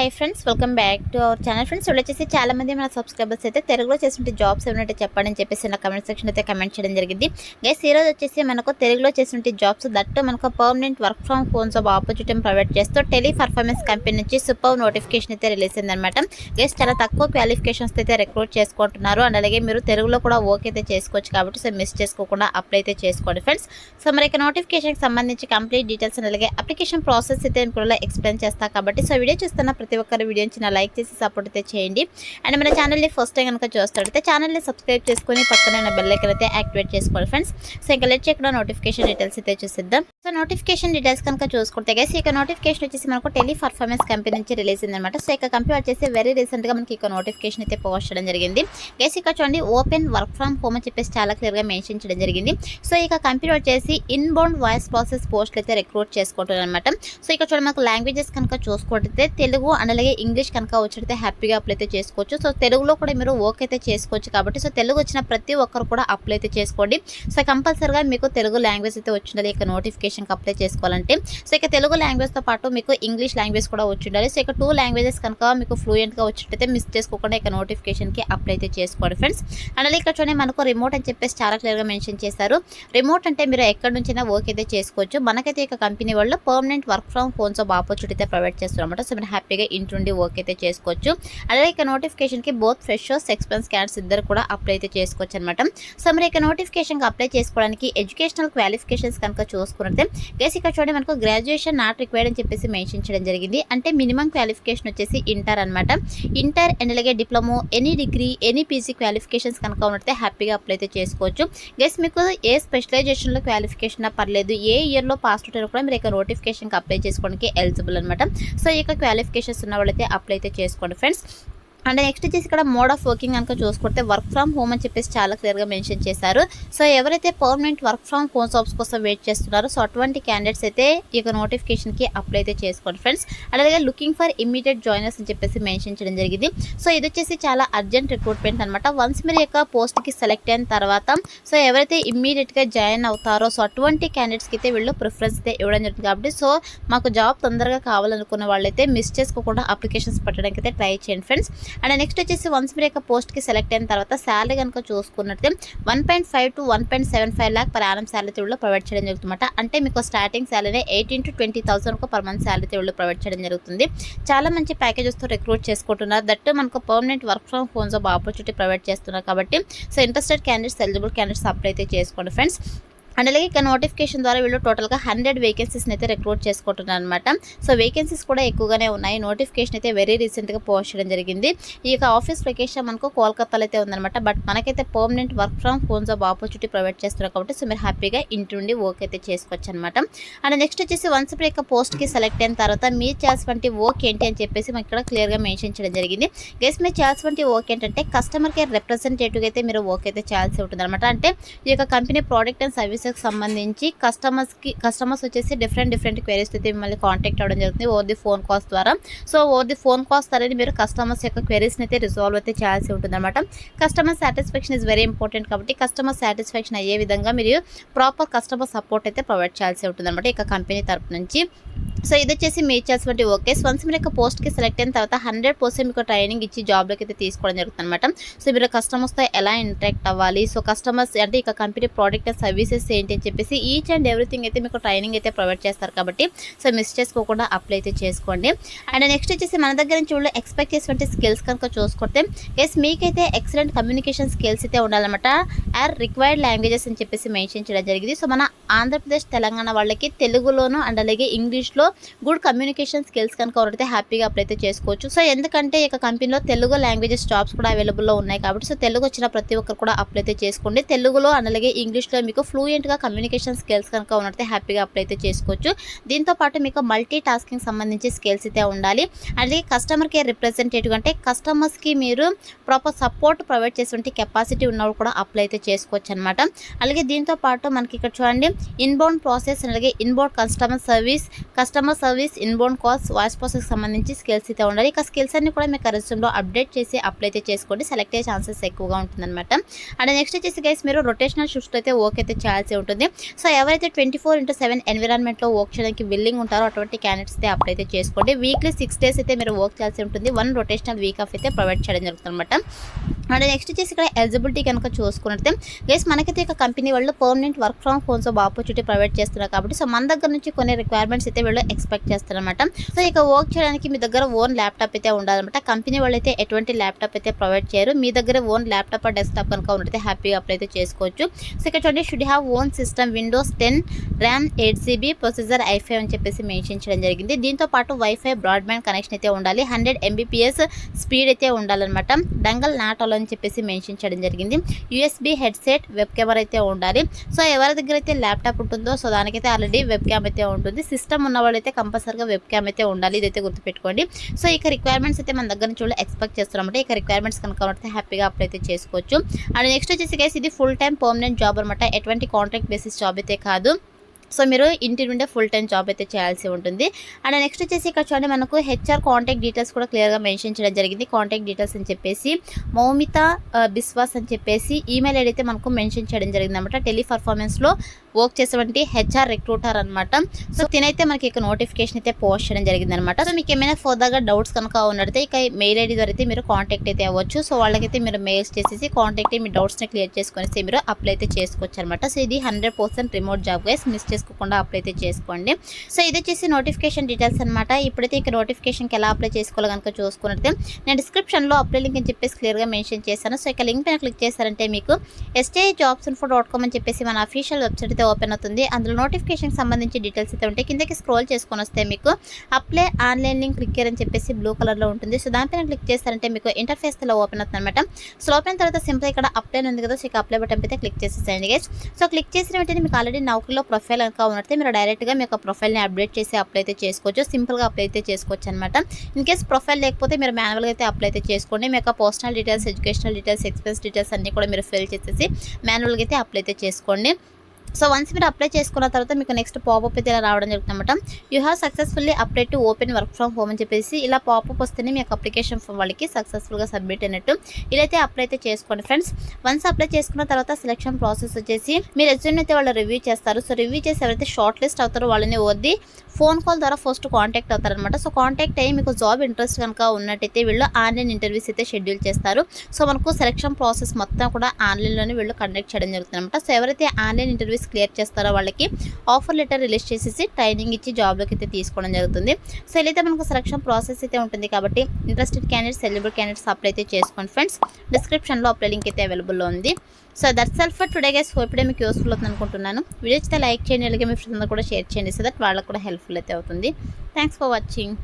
Hi friends, welcome back to our channel. Friends వచ్చేసి చాలా మంది మన సబ్స్క్రైబర్స్ అయితే తెలుగులో చేసిన జాబ్స్ ఏమైనా చెప్పండి అని చెప్పేసి నా కమెంట్ సెక్షన్ అయితే కమెంట్ చేయడం జరిగింది. గైస్ ఈ రోజు వచ్చేసి మనకు తెలుగులో చేసిన జాబ్స్ దట్టు మనకు permanent work from home job opportunity provide చేస్తూ టెలి పర్ఫార్మెన్స్ కంపెనీ నుంచి సూపర్ నోటిఫికేషన్ అయితే రిలీజ్ అయిందనమాట. గైస్ చాలా తక్కువ క్వాలిఫికేషన్స్ అయితే రిక్రూట్ చేసుకుంటున్నారు అండ్ అలాగే మీరు తెలుగులో కూడా వర్క్ అయితే చేసుకోవచ్చు కాబట్టి సో మిస్ చేసుకోకుండా అప్లై అయితే చేసుకోండి ఫ్రెండ్స్. సో మరి నోటిఫికేషన్కి సంబంధించి కంప్లీట్ డీటెయిల్స్ అండ్ అలాగే అప్లికేషన్ ప్రాసెస్ అయితే కూడా ఎక్స్ప్లెయిన్ చేస్తాను కాబట్టి సో వీడియో చూస్తున్న ప్రతి ఒక్కరు వీడియోని చిన్న లైక్ చేసి సపోర్ట్ అయితే చేయండి. అండ్ మన ఛానల్ని ఫస్ట్ టైం కనుక చూస్తాడితే ఛానల్ని సబ్స్క్రైబ్ చేసుకొని పక్కన బెల్ ఐకాన్ అయితే యాక్టివేట్ చేసుకోండి ఫ్రెండ్స్. సో ఇంకా లెట్ చేయకుండా నోటిఫికేషన్ డీటెయిల్స్ అయితే చూసిద్దాం. సో నోటిఫికేషన్ డీటెయిల్స్ కనుక చూసుకుంటే గైస్ ఇక నోటిఫికేషన్ వచ్చేసి మనకు టెలి పర్ఫార్మెన్స్ కంపెనీ నుంచి రిలీజ్ అయిందనమాట. సో ఇక కంపెనీ వచ్చేసి వెరీ రీసెంట్గా మనకి ఇక నోటిఫికేషన్ అయితే పోస్ట్ చేయడం జరిగింది. గైస్ ఇక చూడండి ఓపెన్ వర్క్ ఫ్రమ్ హోమ్ అని చెప్పేసి చాలా క్లియర్గా మెన్షన్ చేయడం జరిగింది. సో ఇక కంపెనీ వచ్చేసి ఇన్బౌండ్ వాయిస్ ప్రాసెస్ పోస్టులు అయితే రిక్రూట్ చేసుకుంటున్నారు అనమాట. సో ఇక్కడ చూడండి మనకు లాంగ్వేజెస్ కనుక చూసుకుంటే తెలుగు అండ్ అలాగే ఇంగ్లీష్ కనుక వచ్చితే హ్యాపీగా అప్లై అయితే చేసుకోవచ్చు. సో తెలుగులో కూడా మీరు వర్క్ అయితే చేసుకోవచ్చు కాబట్టి సో తెలుగు వచ్చిన ప్రతి ఒక్కరు కూడా అప్లై అయితే చేసుకోండి. సో కంపల్సరీగా మీకు తెలుగు లాంగ్వేజ్ అయితే వచ్చిండాలి ఇక నోటిఫికేషన్కి అప్లై చేసుకోవాలంటే. సో ఇక తెలుగు లాంగ్వేజ్తో పాటు మీకు ఇంగ్లీష్ లాంగ్వేజ్ కూడా వచ్చిండాలి. సో ఇక 2 లాంగ్వేజెస్ కనుక మీకు ఫ్లూయెంట్గా వచ్చినట్టయితే మిస్ చేసుకోకుండా ఇక నోటిఫికేషన్కి అప్లై అయితే చేసుకోండి ఫ్రెండ్స్. అండ్ ఇక్కడ చూడండి మనకు రిమోట్ అని చెప్పేసి చాలా క్లియర్గా మెన్షన్ చేశారు. రిమోట్ అంటే మీరు ఎక్కడి నుంచైనా వర్క్ అయితే చేసుకోవచ్చు. మనకైతే ఇక కంపెనీ వాళ్ళు permanent work from home job opportunity అయితే ప్రొవైడ్ చేస్తారన్నమాట. సో మీరు హ్యాపీగా ఇంటి నుండి వర్క్ అయితే చేసుకోవచ్చు. అలాగే ఇక నోటిఫికేషన్కి బోత్ ఫ్రెషర్స్ ఎక్స్పీరియన్స్ క్యాండిడేట్స్ ఇద్దరు కూడా అప్లై అయితే చేసుకోవచ్చు అనమాట. సో మరి ఇక నోటిఫికేషన్కి అప్లై చేసుకోవడానికి ఎడ్యుకేషనల్ క్వాలిఫికేషన్స్ కనుక చూసుకున్నట్టే గైస్ ఇక్కడ చూడండి మనకు గ్రాడ్యుయేషన్ నాట్ రిక్వైర్డ్ అని చెప్పేసి మెన్షన్ చేయడం జరిగింది. అంటే మినిమం క్వాలిఫికేషన్ వచ్చేసి ఇంటర్ అనమాట. ఇంటర్ అండ్ అలాగే diploma any degree any PG qualifications కనుక ఉన్నట్టే హ్యాపీగా అప్లై అయితే చేసుకోవచ్చు. గైస్ మీకు ఏ స్పెషలైజేషన్లో క్వాలిఫికేషన్ పర్లేదు, ఏ ఇయర్లో పాస్ అవుట్ అయినా కూడా మీరు ఇక నోటిఫికేషన్కి అప్లై చేసుకోవడానికి ఎలిజిబుల్ అనమాట. సో ఇక క్వాలిఫికేషన్స్ ఉన్న వాళ్ళైతే అప్లై అయితే చేసుకోండి ఫ్రెండ్స్. అండ్ నెక్స్ట్ వచ్చేసి ఇక్కడ మోడ్ ఆఫ్ వర్కింగ్ కనుక చూసుకుంటే వర్క్ ఫ్రమ్ హోమ్ అని చెప్పేసి చాలా క్లియర్గా మెన్షన్ చేశారు. సో ఎవరైతే permanent work from home jobs కోసం వెయిట్ చేస్తున్నారో సో అటువంటి క్యాండిడేట్స్ అయితే ఇక నోటిఫికేషన్కి అప్లై అయితే చేసుకోండి ఫ్రెండ్స్. అలాగే లుకింగ్ ఫర్ ఇమ్మీడియట్ జాయినర్స్ అని చెప్పేసి మెన్షన్ చేయడం జరిగింది. సో ఇది వచ్చేసి చాలా అర్జెంట్ రిక్రూట్మెంట్ అనమాట. వన్స్ మీరు యొక్క పోస్ట్కి సెలెక్ట్ అయిన తర్వాత సో ఎవరైతే ఇమ్మీడియట్గా జాయిన్ అవుతారో సో అటువంటి క్యాండిడేట్స్కి అయితే వీళ్ళు ప్రిఫరెన్స్ అయితే ఇవ్వడం జరుగుతుంది. కాబట్టి సో మాకు జాబ్ తొందరగా కావాలనుకున్న వాళ్ళైతే మిస్ చేసుకోకుండా అప్లికేషన్స్ పెట్టడానికి అయితే ట్రై చేయండి ఫ్రెండ్స్. అండ్ నెక్స్ట్ వచ్చేసి వన్స్ మీరు యొక్క పోస్ట్కి సెలెక్ట్ అయిన తర్వాత శాలరీ కనుక చూసుకున్నట్టే 1.5 to 1.75 lakh per annum salary వీళ్ళు ప్రొవైడ్ చేయడం జరుగుతుందన్నమాట. అంటే మీకు starting salary 18 to 20,000 per month salary వీళ్ళు ప్రొవైడ్ చేయడం జరుగుతుంది. చాలా మంచి ప్యాకేజెస్తో రిక్రూట్ చేసుకుంటున్నారు. దట్టు మనకు permanent work from home job opportunity provide చేస్తున్నారు కాబట్టి so interested candidates eligible candidates apply అయితే చేసుకోండి ఫ్రెండ్స్. అండ్ అలాగే ఇక నోటిఫికేషన్ ద్వారా వీళ్ళు టోటల్గా 100 వేకెన్సీస్ని అయితే రిక్రూట్ చేసుకుంటున్నారు అనమాట. సో వేకెన్సీస్ కూడా ఎక్కువగానే ఉన్నాయి. నోటిఫికేషన్ అయితే వెరీ రీసెంట్గా పోస్ట్ చేయడం జరిగింది. ఈ యొక్క ఆఫీస్ లొకేషన్ మనకు కోల్కతాలో అయితే ఉందన్నమాట. బట్ మనకైతే permanent work from home job opportunity provide చేస్తున్నారు కాబట్టి సో మీరు హ్యాపీగా ఇంటి నుండి వర్క్ అయితే చేసుకోవచ్చు అనమాట. అండ్ నెక్స్ట్ వచ్చేసి వన్స్ మీరు యొక్క పోస్ట్కి సెలెక్ట్ అయిన తర్వాత మీరు చేయాల్సిన వర్క్ ఏంటి అని చెప్పేసి మనకి ఇక్కడ క్లియర్గా మెన్షన్ చేయడం జరిగింది. గైస్ మీరు చేయాల్సిన వర్క్ ఏంటంటే కస్టమర్ కేర్ రిప్రజెంటేటివ్గా అయితే మీరు వర్క్ అయితే చేయాల్సి ఉంటుంది అనమాట. అంటే ఈ యొక్క కంపెనీ ప్రోడక్ట్ అండ్ సర్వీసెస్ సంబంధించి కస్టమర్స్ వచ్చేసి డిఫరెంట్ క్వైరీస్ అయితే మిమ్మల్ని కాంటాక్ట్ అవ్వడం జరుగుతుంది ఓవర్ ది ఫోన్ కాల్స్ ద్వారా. So over the phone calls ద్వారా మీరు కస్టమర్స్ యొక్క క్వైరీస్ని అయితే రిజాల్వ్ అయితే చేయాల్సి ఉంటుంది అనమాట. Customer satisfaction is very important కాబట్టి కస్టమర్ సాటిస్ఫాక్షన్ అయ్యే విధంగా మీరు ప్రాపర్ కస్టమర్ సపోర్ట్ అయితే ప్రొవైడ్ చేయాల్సి ఉంటుంది అనమాట ఇక కంపెనీ తరపు నుంచి. సో ఇది వచ్చేసి మీరు చేసినటువంటి ఓకే వన్స్ మీరు యొక్క పోస్ట్కి సెలెక్ట్ అయిన తర్వాత 100% మీకు ట్రైనింగ్ ఇచ్చి జాబ్లోకి అయితే తీసుకోవడం జరుగుతుంది అనమాట. సో మీరు కస్టమర్స్తో ఎలా ఇంటరాక్ట్ అవ్వాలి, సో కస్టమర్స్ అంటే ఇక కంపెనీ ప్రోడక్ట్ అండ్ సర్వీసెస్ ఏంటి అని చెప్పేసి ఈచ్ అండ్ ఎవ్రీథింగ్ అయితే మీకు ట్రైనింగ్ అయితే ప్రొవైడ్ చేస్తారు కాబట్టి సో మిస్ చేసుకోకుండా అప్లై అయితే చేసుకోండి. అండ్ నెక్స్ట్ వచ్చేసి మన దగ్గర నుంచి వాళ్ళు ఎక్స్పెక్ట్ చేసినటువంటి స్కిల్స్ కనుక చూసుకుంటే ఎస్ మీకైతే ఎక్సలెంట్ కమ్యూనికేషన్ స్కిల్స్ అయితే ఉండాలన్నమాట. రిక్వైర్డ్ లాంగ్వేజెస్ అని చెప్పేసి మెన్షన్ చేయడం జరిగింది. సో మన ఆంధ్రప్రదేశ్ తెలంగాణ వాళ్ళకి తెలుగులోను అండ్ అలాగే ఇంగ్లీష్లో గుడ్ కమ్యూనికేషన్ స్కిల్స్ కనుక ఉన్నట్లయితే హ్యాపీగా అప్లై అయితే చేసుకోవచ్చు. సో ఎందుకంటే ఇక కంపెనీలో తెలుగు లాంగ్వేజెస్ జాబ్స్ కూడా అవైలబుల్లో ఉన్నాయి కాబట్టి సో తెలుగు వచ్చిన ప్రతి ఒక్కరు కూడా అప్లై అయితే చేసుకోండి. తెలుగులో అండ్ అలాగే ఇంగ్లీష్లో మీకు ఫ్లూయెంట్గా కమ్యూనికేషన్ స్కిల్స్ కనుక ఉన్నట్లయితే హ్యాపీగా అప్లై అయితే చేసుకోవచ్చు. దీంతో పాటు మీకు మల్టీ టాస్కింగ్ సంబంధించి స్కిల్స్ అయితే ఉండాలి. అలాగే కస్టమర్ కేర్ రిప్రజెంటేటివ్ అంటే కస్టమర్స్కి మీరు ప్రాపర్ సపోర్ట్ ప్రొవైడ్ చేసేటువంటి కెపాసిటీ ఉన్నప్పుడు కూడా అప్లై అయితే చేసుకోవచ్చు అనమాట. అలాగే దీంతో పాటు మనకి ఇక్కడ చూడండి ఇన్బౌండ్ ప్రాసెస్ అలాగే inbound customer service customer service, inbound calls, voice ప్రాసెస్కి సంబంధించి స్కిల్స్ అయితే ఉండాలి. ఇక స్కిల్స్ అన్ని కూడా మీకు రెజ్యూమ్లో అప్డేట్ చేసి అప్లై అయితే చేసుకోండి. సెలెక్ట్ అయ్యే ఛాన్సెస్ ఎక్కువగా ఉంటుందన్నమాట. అండ్ నెక్స్ట్ వచ్చేసి గైస్ మీరు రొటేషనల్ షిఫ్ట్ అయితే వర్క్ అయితే చేయాల్సి ఉంటుంది. సో ఎవరైతే 24/7 ఎన్విరాన్మెంట్లో వర్క్ చేయడానికి విల్లింగ్ ఉంటారో అటువంటి క్యాండిడేట్స్ అయితే అప్లై అయితే చేసుకోండి. వీక్లీ 6 days అయితే మీరు వర్క్ చేయాల్సి ఉంటుంది. 1 రొటేషనల్ వీక్ ఆఫ్ అయితే ప్రొవైడ్ చేయడం జరుగుతుంది అనమాట. అండ్ నెక్స్ట్ వచ్చేసి ఇక్కడ ఎలిజిబిలిటీ కనుక చూసుకున్నట్టే గైస్ మనకైతే ఇక కంపెనీ వాళ్ళు permanent work from home opportunity provide చేస్తున్నారు కాబట్టి సో మన దగ్గర నుంచి కొన్ని రిక్వైర్మెంట్స్ అయితే వీళ్ళు ఎక్స్పెక్ట్ చేస్తారనమాట. సో ఇక వర్క్ చేయడానికి మీ దగ్గర ఓన్ ల్యాప్టాప్ అయితే ఉండాలన్నమాట. కంపెనీ వాళ్ళు అయితే ఎటువంటి ల్యాప్టాప్ అయితే ప్రొవైడ్ చేయరు. మీ దగ్గర ఓన్ ల్యాప్టాప్ డెస్క్టాప్ కనుక ఉంటే హ్యాపీగా అప్లై అయితే చేసుకోవచ్చు. సో ఇక్కడ చూడండి should have own system, Windows 10, RAM 8GB, processor i5 అని చెప్పేసి మెన్షన్ చేయడం జరిగింది. దీంతో పాటు వైఫై బ్రాడ్బ్యాండ్ కనెక్షన్ అయితే ఉండాలి. 100 Mbps స్పీడ్ అయితే ఉండాలన్నమాట. డంగల్ నాట్ అలో అని చెప్పేసి మెన్షన్ చేయడం జరిగింది. USB హెడ్సెట్, వెబ్ కెమెరా అయితే ఉండాలి. సో ఎవరి దగ్గర అయితే ల్యాప్టాప్ ఉంటుందో సో దానికైతే ఆల్రెడీ వెబ్ క్యామ్ అయితే ఉంటుంది. సిస్టమ్ ఉన్న వాళ్ళైతే కంపల్సరీగా వెబ్ క్యామ్ అయితే ఉండాలి. ఇదైతే గుర్తుపెట్టుకోండి. సో ఇక రిక్వైర్మెంట్స్ అయితే మన దగ్గర నుంచి ఎక్స్పెక్ట్ చేస్తున్నామంటే ఇక రిక్వైర్మెంట్స్ కనుక ఉంటే హ్యాపీగా అప్లై అయితే చేసుకోవచ్చు. అండ్ నెక్స్ట్ వచ్చేసి గైస్ ఇది ఫుల్ టైం పర్మనెంట్ జాబ్ అనమాట. ఎటువంటి కాంట్రాక్ట్ బేసిస్ జాబ్ అయితే కాదు. సో మీరు ఇంటి నుండే ఫుల్ టైం జాబ్ అయితే చేయాల్సి ఉంటుంది. అండ్ నెక్స్ట్ వచ్చేసి ఇక్కడ చూడండి మనకు HR కాంటాక్ట్ డీటెయిల్స్ కూడా క్లియర్గా మెన్షన్ చేయడం జరిగింది. కాంటాక్ట్ డీటెయిల్స్ అని చెప్పేసి మౌమిత బిస్వాస్ అని చెప్పేసి ఈమెయిల్ ఐడి అయితే మనకు మెన్షన్ చేయడం జరిగింది అనమాట. టెలిపర్ఫార్మెన్స్లో వర్క్ చేసేటువంటి HR రిక్రూటర్ అనమాట. సో తినైతే మనకి ఇక నోటిఫికేషన్ అయితే పోస్ట్ చేయడం జరిగింది అనమాట. సో మీకు ఏమైనా ఫర్దర్గా డౌట్స్ కనుక ఉన్నట్టయితే ఇక మెయిల్ ఐడి ద్వారా అయితే మీరు కాంటాక్ట్ అయితే అవ్వచ్చు. సో వాళ్ళకైతే మీరు మెయిల్స్ చేసేసి కాంటాక్ట్ మీ డౌట్స్ని క్లియర్ చేసుకొని మీరు అప్లై అయితే చేసుకోవచ్చు అనమాట. సో ఇది 100% రిమోట్ జాబ్ గైస్, మిస్ చేసుకోకుండా అప్లై అయితే చేసుకోండి. సో ఇది వచ్చేసి నోటిఫికేషన్ డీటెయిల్స్ అనమాట. ఇప్పుడైతే ఇక నోటిఫికేషన్కి ఎలా అప్లై చేసుకోవాలో కనుక చూసుకున్నట్టే నేను డిస్క్రిప్షన్లో అప్లై లింక్ అని చెప్పేసి క్లియర్గా మెన్షన్ చేశాను. సో ఇక లింక్ పైన క్లిక్ చేశారంటే మీకు stjobsinfo.com అని చెప్పేసి మన అఫీషియల్ వెబ్సైట్ అయితే ఓపెన్ అవుతుంది. అందులో నోటిఫికేషన్ సంబంధించి డీటెయిల్స్ అయితే ఉంటాయి. కిందకి స్క్రోల్ చేసుకొని వస్తే మీకు అప్లై ఆన్లైన్ లింక్ క్లిక్ అని చెప్పేసి బ్లూ కలర్లో ఉంటుంది. సో దానిపైన క్లిక్ చేశారంటే మీకు ఇంటర్ఫేస్ ఇలా ఓపెన్ అవుతుంది అనమాట. సో ఓపెన్ తర్వాత సింపుల్ ఇక్కడ అప్లై ఉంది కదా, సో ఇక అప్లై బటన్ అయితే క్లిక్ చేసేసేయండి గైస్. సో క్లిక్ చేసిన వెంటనే మీకు ఆల్రెడీ నౌకరీలో ప్రొఫైల్ కనుక ఉన్నట్టే మీరు డైరెక్ట్గా మీ యొక్క ప్రొఫైల్ని అప్డేట్ చేసి అప్లై అయితే చేసుకోవచ్చు. సింపుల్గా అప్లై అయితే చేసుకోవచ్చు అనమాట. ఇన్ కేస్ ప్రొఫైల్ లేకపోతే మీరు మాన్యువల్గా అయితే అప్లై అయితే చేసుకోండి. మీ యొక్క personal details, educational details, expense details అన్నీ కూడా మీరు ఫిల్ చేసేసి మాన్యువల్గా అయితే అప్లై అయితే చేసుకోండి. సో వన్స్ మీరు అప్లై చేసుకున్న తర్వాత మీకు నెక్స్ట్ పాపప్ అయితే ఇలా రావడం జరుగుతుందన్నమాట. You have successfully apply to open work from home అని చెప్పేసి ఇలా పాపప్ వస్తేనే మీ యొక్క అప్లికేషన్ ఫామ్ వాళ్ళకి సక్సెస్ఫుల్గా సబ్మిట్ అయినట్టు. ఇలా అయితే అప్లై అయితే చేసుకోండి ఫ్రెండ్స్. వన్స్ అప్లై చేసుకున్న తర్వాత సెలక్షన్ ప్రాసెస్ వచ్చేసి మీ రెజ్యూమ్ అయితే వాళ్ళు రివ్యూ చేస్తారు. సో రివ్యూ చేసి ఎవరైతే షార్ట్ లిస్ట్ అవుతారో వాళ్ళని వద్ది ఫోన్ కాల్ ద్వారా ఫస్ట్ కాంటాక్ట్ అవుతారనమాట. సో కాంటాక్ట్ అయ్యి మీకు జాబ్ ఇంట్రెస్ట్ కనుక ఉన్నట్టయితే వీళ్ళు ఆన్లైన్ ఇంటర్వ్యూస్ అయితే షెడ్యూల్ చేస్తారు. సో మనకు సెలక్షన్ ప్రాసెస్ మొత్తం కూడా ఆన్లైన్లోనే వీళ్ళు కండక్ట్ చేయడం జరుగుతుంది అనమాట. సో ఎవరైతే ఆన్లైన్ ఇంటర్వ్యూస్ క్లియర్ చేస్తారో వాళ్ళకి ఆఫర్ లెటర్ రిలీజ్ చేసేసి ట్రైనింగ్ ఇచ్చి జాబ్లోకి అయితే తీసుకోవడం జరుగుతుంది. సో ఇలా అయితే మనకు సెలక్షన్ ప్రాసెస్ అయితే ఉంటుంది కాబట్టి interested candidates, eligible candidates apply అయితే చేసుకోండి ఫ్రెండ్స్. డిస్క్రిప్షన్లో అప్లై లింక్ అయితే అవైలబుల్లో ఉంది. So that's all for today guys. ఇప్పుడే మీకు యూస్ఫుల్ అవుతుంది అనుకుంటున్నాను. వీడియో అయితే లైక్ చేయండి, అలాగే మీ ఫ్రెండ్స్ కూడా షేర్ చేయండి సో దట్ వాళ్ళకి కూడా హెల్ప్ఫుల్ అయితే అవుతుంది. Thanks for watching.